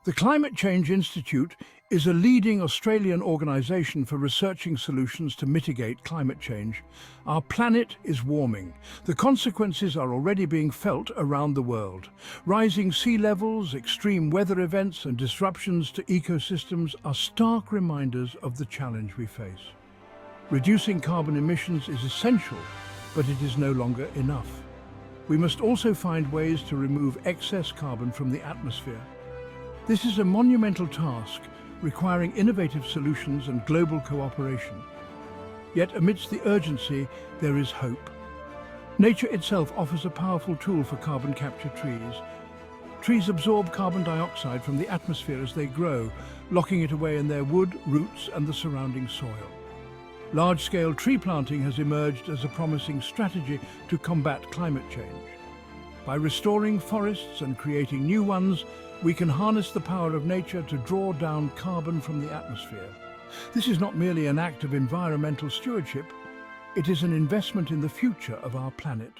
The Climate Change Institute is a leading Australian organisation for researching solutions to mitigate climate change. Our planet is warming. The consequences are already being felt around the world. Rising sea levels, extreme weather events and disruptions to ecosystems are stark reminders of the challenge we face. Reducing carbon emissions is essential, but it is no longer enough. We must also find ways to remove excess carbon from the atmosphere. This is a monumental task, requiring innovative solutions and global cooperation. Yet amidst the urgency, there is hope. Nature itself offers a powerful tool for carbon capture. Trees absorb carbon dioxide from the atmosphere as they grow, locking it away in their wood, roots and the surrounding soil. Large-scale tree planting has emerged as a promising strategy to combat climate change. By restoring forests and creating new ones, we can harness the power of nature to draw down carbon from the atmosphere. This is not merely an act of environmental stewardship, it is an investment in the future of our planet.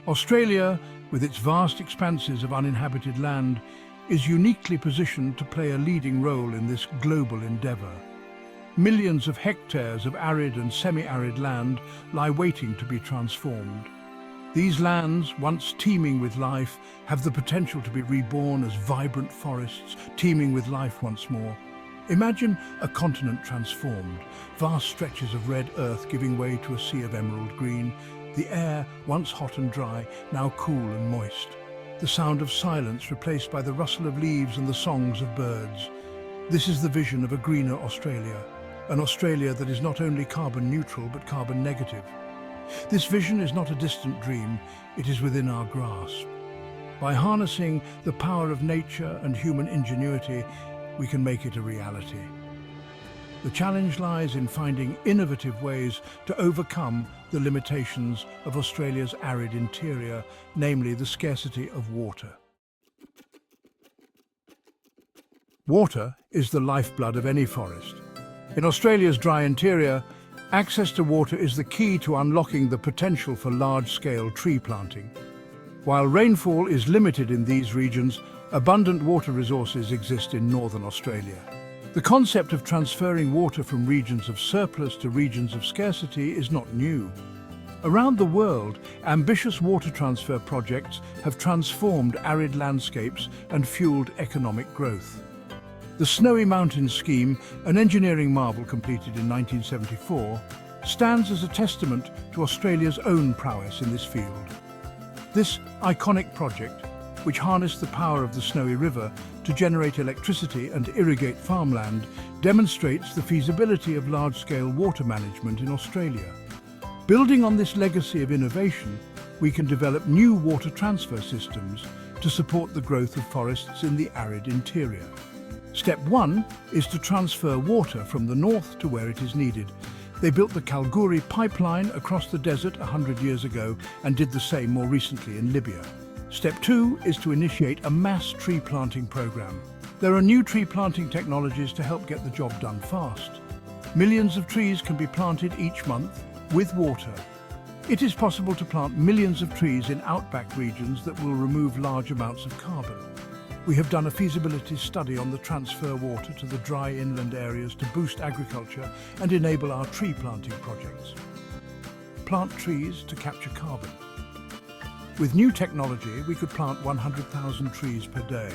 Australia, with its vast expanses of uninhabited land, is uniquely positioned to play a leading role in this global endeavour. Millions of hectares of arid and semi-arid land lie waiting to be transformed. These lands, once teeming with life, have the potential to be reborn as vibrant forests, teeming with life once more. Imagine a continent transformed, vast stretches of red earth giving way to a sea of emerald green, the air, once hot and dry, now cool and moist. The sound of silence replaced by the rustle of leaves and the songs of birds. This is the vision of a greener Australia, an Australia that is not only carbon neutral but carbon negative. This vision is not a distant dream, it is within our grasp. By harnessing the power of nature and human ingenuity, we can make it a reality. The challenge lies in finding innovative ways to overcome the limitations of Australia's arid interior, namely the scarcity of water. Water is the lifeblood of any forest. In Australia's dry interior, access to water is the key to unlocking the potential for large-scale tree planting. While rainfall is limited in these regions, abundant water resources exist in northern Australia. The concept of transferring water from regions of surplus to regions of scarcity is not new. Around the world, ambitious water transfer projects have transformed arid landscapes and fueled economic growth. The Snowy Mountains scheme, an engineering marvel completed in 1974, stands as a testament to Australia's own prowess in this field. This iconic project, which harnessed the power of the Snowy River to generate electricity and irrigate farmland, demonstrates the feasibility of large-scale water management in Australia. Building on this legacy of innovation, we can develop new water transfer systems to support the growth of forests in the arid interior. Step 1 is to transfer water from the north to where it is needed. They built the Kalgoorlie pipeline across the desert 100 years ago and did the same more recently in Libya. Step 2 is to initiate a mass tree planting program. There are new tree planting technologies to help get the job done fast. Millions of trees can be planted each month with water. It is possible to plant millions of trees in outback regions that will remove large amounts of carbon. We have done a feasibility study on the transfer water to the dry inland areas to boost agriculture and enable our tree planting projects. Plant trees to capture carbon. With new technology, we could plant 100,000 trees per day.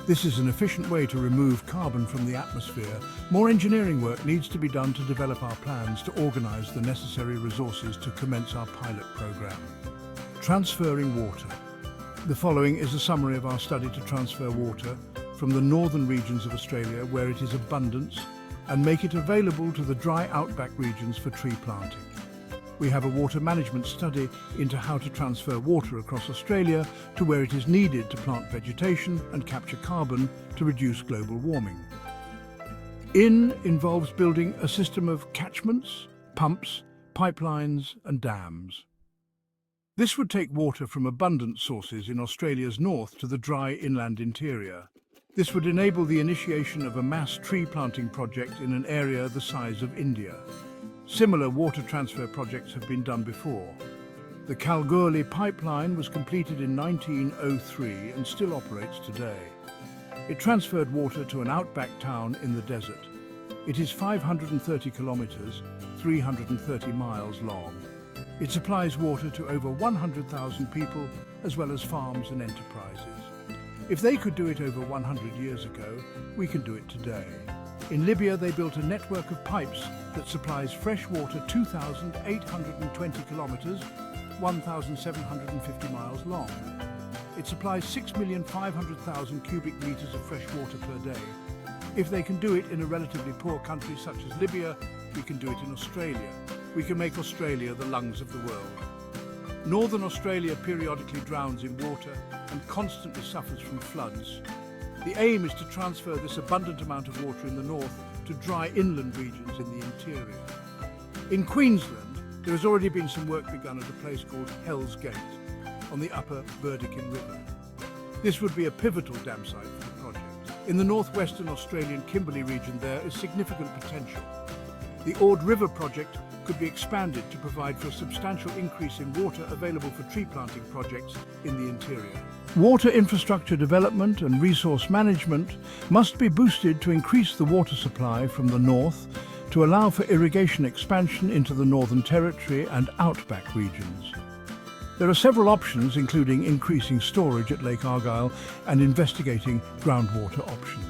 This is an efficient way to remove carbon from the atmosphere. More engineering work needs to be done to develop our plans to organise the necessary resources to commence our pilot programme. Transferring water. The following is a summary of our study to transfer water from the northern regions of Australia where it is abundant and make it available to the dry outback regions for tree planting. We have a water management study into how to transfer water across Australia to where it is needed to plant vegetation and capture carbon to reduce global warming. In involves building a system of catchments, pumps, pipelines and dams. This would take water from abundant sources in Australia's north to the dry inland interior. This would enable the initiation of a mass tree planting project in an area the size of India. Similar water transfer projects have been done before. The Kalgoorlie pipeline was completed in 1903 and still operates today. It transferred water to an outback town in the desert. It is 530 kilometers, 330 miles long. It supplies water to over 100,000 people, as well as farms and enterprises. If they could do it over 100 years ago, we can do it today. In Libya, they built a network of pipes that supplies fresh water 2,820 kilometers, 1,750 miles long. It supplies 6,500,000 cubic meters of fresh water per day. If they can do it in a relatively poor country such as Libya, we can do it in Australia. We can make Australia the lungs of the world. Northern Australia periodically drowns in water and constantly suffers from floods. The aim is to transfer this abundant amount of water in the north to dry inland regions in the interior. In Queensland, there has already been some work begun at a place called Hell's Gate on the upper Burdekin River. This would be a pivotal dam site for the project. In the northwestern Australian Kimberley region there is significant potential. The Ord River project could be expanded to provide for a substantial increase in water available for tree planting projects in the interior. Water infrastructure development and resource management must be boosted to increase the water supply from the north to allow for irrigation expansion into the Northern Territory and outback regions. There are several options, including increasing storage at Lake Argyle and investigating groundwater options.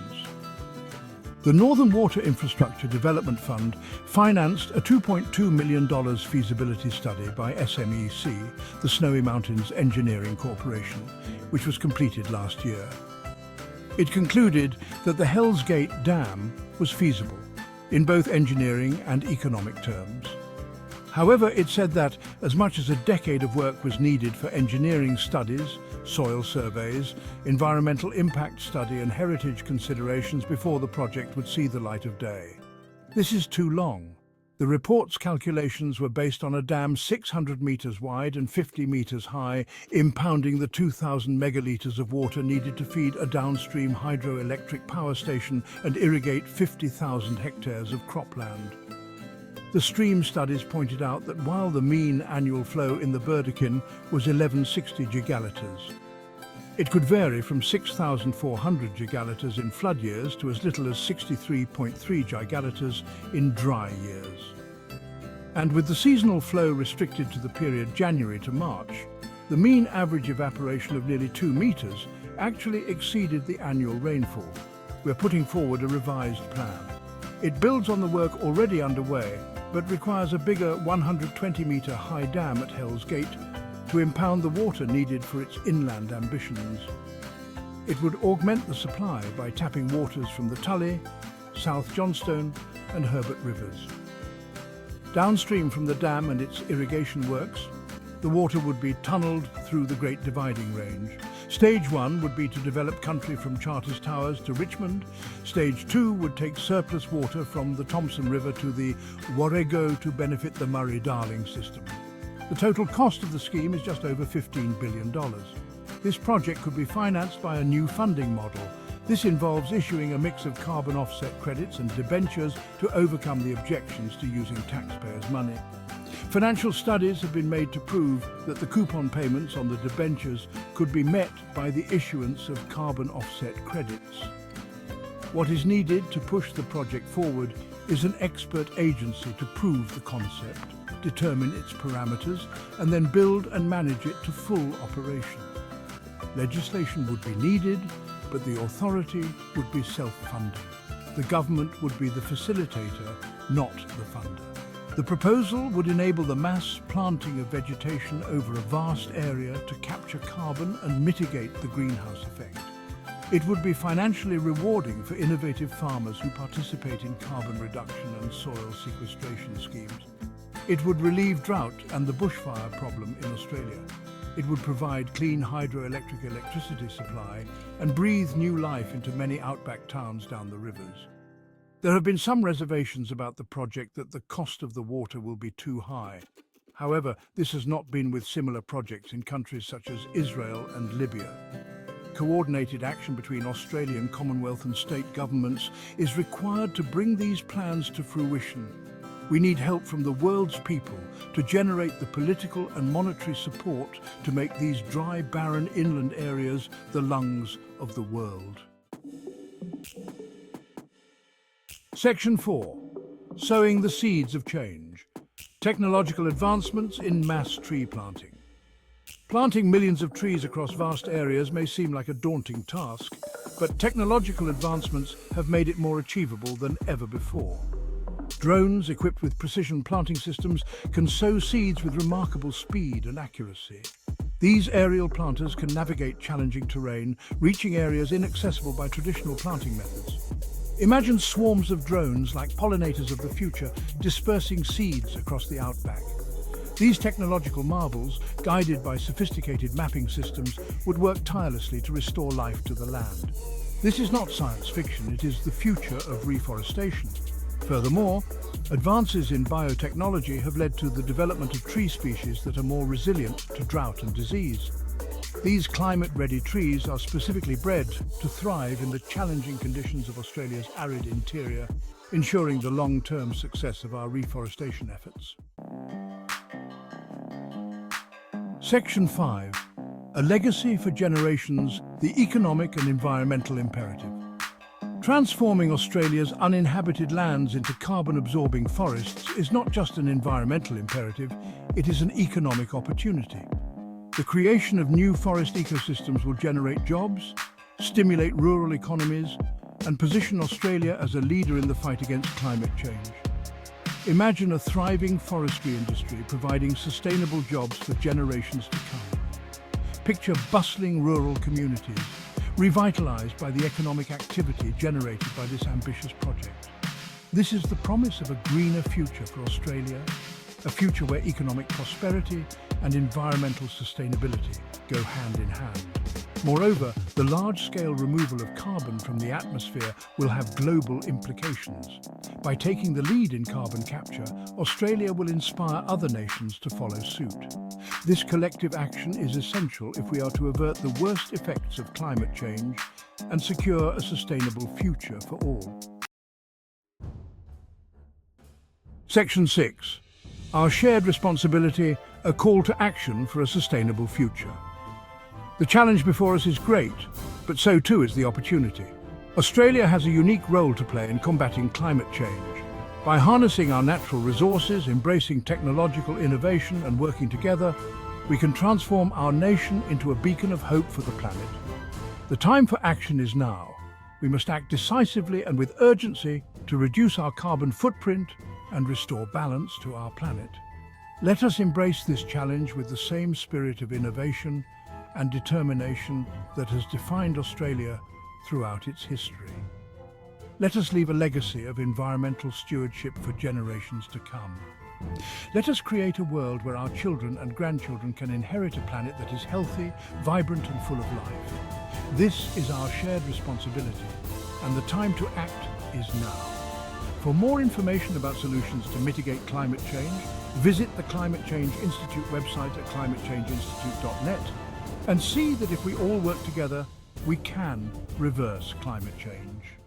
The Northern Water Infrastructure Development Fund financed a $2.2 million feasibility study by SMEC, the Snowy Mountains Engineering Corporation, which was completed last year. It concluded that the Hell's Gate Dam was feasible in both engineering and economic terms. However, it said that as much as a decade of work was needed for engineering studies, soil surveys, environmental impact study and heritage considerations before the project would see the light of day. This is too long. The report's calculations were based on a dam 600 meters wide and 50 meters high, impounding the 2,000 megalitres of water needed to feed a downstream hydroelectric power station and irrigate 50,000 hectares of cropland. The stream studies pointed out that while the mean annual flow in the Burdekin was 1160 gigaliters, it could vary from 6,400 gigaliters in flood years to as little as 63.3 gigaliters in dry years. And with the seasonal flow restricted to the period January to March, the mean average evaporation of nearly 2 meters actually exceeded the annual rainfall. We're putting forward a revised plan. It builds on the work already underway, but requires a bigger 120-metre high dam at Hell's Gate to impound the water needed for its inland ambitions. It would augment the supply by tapping waters from the Tully, South Johnstone and Herbert rivers. Downstream from the dam and its irrigation works, the water would be tunnelled through the Great Dividing Range. Stage 1 would be to develop country from Charters Towers to Richmond. Stage 2 would take surplus water from the Thompson River to the Warrego to benefit the Murray-Darling system. The total cost of the scheme is just over $15 billion. This project could be financed by a new funding model. This involves issuing a mix of carbon offset credits and debentures to overcome the objections to using taxpayers' money. Financial studies have been made to prove that the coupon payments on the debentures could be met by the issuance of carbon offset credits. What is needed to push the project forward is an expert agency to prove the concept, determine its parameters, and then build and manage it to full operation. Legislation would be needed, but the authority would be self-funding. The government would be the facilitator, not the funder. The proposal would enable the mass planting of vegetation over a vast area to capture carbon and mitigate the greenhouse effect. It would be financially rewarding for innovative farmers who participate in carbon reduction and soil sequestration schemes. It would relieve drought and the bushfire problem in Australia. It would provide clean hydroelectric electricity supply and breathe new life into many outback towns down the rivers. There have been some reservations about the project that the cost of the water will be too high. However, this has not been with similar projects in countries such as Israel and Libya. Coordinated action between Australian, Commonwealth and state governments is required to bring these plans to fruition. We need help from the world's people to generate the political and monetary support to make these dry, barren inland areas the lungs of the world. Section 4. Sowing the seeds of change. Technological advancements in mass tree planting. Planting millions of trees across vast areas may seem like a daunting task, but technological advancements have made it more achievable than ever before. Drones equipped with precision planting systems can sow seeds with remarkable speed and accuracy. These aerial planters can navigate challenging terrain, reaching areas inaccessible by traditional planting methods. Imagine swarms of drones like pollinators of the future dispersing seeds across the outback. These technological marvels, guided by sophisticated mapping systems, would work tirelessly to restore life to the land. This is not science fiction, it is the future of reforestation. Furthermore, advances in biotechnology have led to the development of tree species that are more resilient to drought and disease. These climate-ready trees are specifically bred to thrive in the challenging conditions of Australia's arid interior, ensuring the long-term success of our reforestation efforts. Section 5. A legacy for generations, the economic and environmental imperative. Transforming Australia's uninhabited lands into carbon-absorbing forests is not just an environmental imperative, it is an economic opportunity. The creation of new forest ecosystems will generate jobs, stimulate rural economies, and position Australia as a leader in the fight against climate change. Imagine a thriving forestry industry providing sustainable jobs for generations to come. Picture bustling rural communities, revitalized by the economic activity generated by this ambitious project. This is the promise of a greener future for Australia, a future where economic prosperity and environmental sustainability go hand in hand. Moreover, the large-scale removal of carbon from the atmosphere will have global implications. By taking the lead in carbon capture, Australia will inspire other nations to follow suit. This collective action is essential if we are to avert the worst effects of climate change and secure a sustainable future for all. Section 6. Our shared responsibility, a call to action for a sustainable future. The challenge before us is great, but so too is the opportunity. Australia has a unique role to play in combating climate change. By harnessing our natural resources, embracing technological innovation and working together, we can transform our nation into a beacon of hope for the planet. The time for action is now. We must act decisively and with urgency to reduce our carbon footprint and restore balance to our planet. Let us embrace this challenge with the same spirit of innovation and determination that has defined Australia throughout its history. Let us leave a legacy of environmental stewardship for generations to come. Let us create a world where our children and grandchildren can inherit a planet that is healthy, vibrant and full of life. This is our shared responsibility, and the time to act is now. For more information about solutions to mitigate climate change, visit the Climate Change Institute website at climatechangeinstitute.net and see that if we all work together, we can reverse climate change.